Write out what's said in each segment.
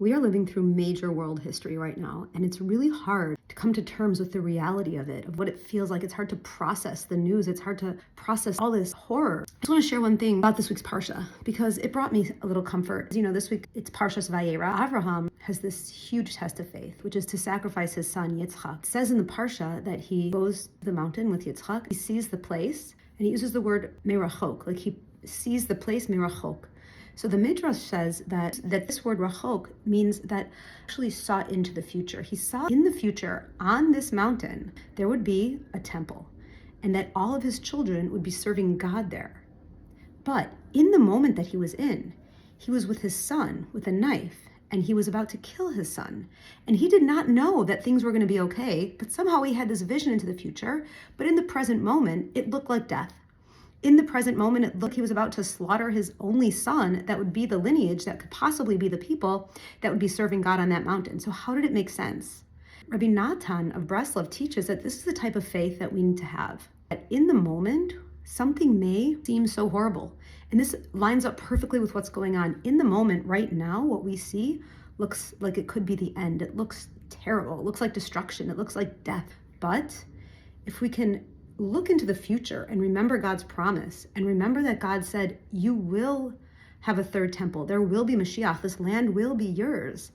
We are living through major world history right now, and it's really hard to come to terms with the reality of it, of what it feels like. It's hard to process the news. It's hard to process all this horror. I just want to share one thing about this week's Parsha, because it brought me a little comfort. This week it's Parshas Vayeira. Avraham has this huge test of faith, which is to sacrifice his son Yitzchak. It says in the Parsha that he goes to the mountain with Yitzchak. He sees the place, and he uses the word merachok, like he sees the place merachok. So the Midrash says that this word rachok means that actually saw into the future. He saw in the future on this mountain there would be a temple, and that all of his children would be serving God there. But in the moment that he was in, he was with his son with a knife, and he was about to kill his son. And he did not know that things were going to be okay, but somehow he had this vision into the future. But in the present moment, it looked like death. In the present moment, it looked like he was about to slaughter his only son that would be the lineage that could possibly be the people that would be serving God on that mountain. So how did it make sense? Rabbi Natan of Breslev teaches that this is the type of faith that we need to have. That in the moment, something may seem so horrible. And this lines up perfectly with what's going on. In the moment, right now, what we see looks like it could be the end. It looks terrible. It looks like destruction. It looks like death. But if we can look into the future and remember God's promise, and remember that God said, you will have a third temple. There will be Mashiach. This land will be yours.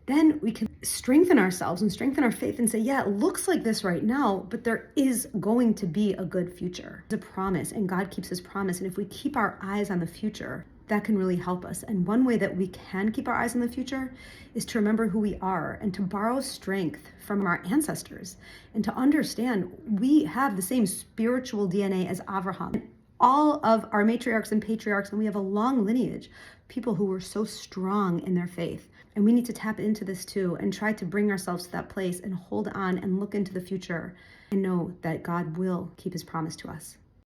Then we can strengthen ourselves and strengthen our faith and say, yeah, it looks like this right now, but there is going to be a good future. It's a promise, and God keeps his promise. And if we keep our eyes on the future, that can really help us. And one way that we can keep our eyes on the future is to remember who we are and to borrow strength from our ancestors and to understand we have the same spiritual DNA as Avraham. All of our matriarchs and patriarchs, and we have a long lineage, people who were so strong in their faith. And we need to tap into this too and try to bring ourselves to that place and hold on and look into the future and know that God will keep his promise to us.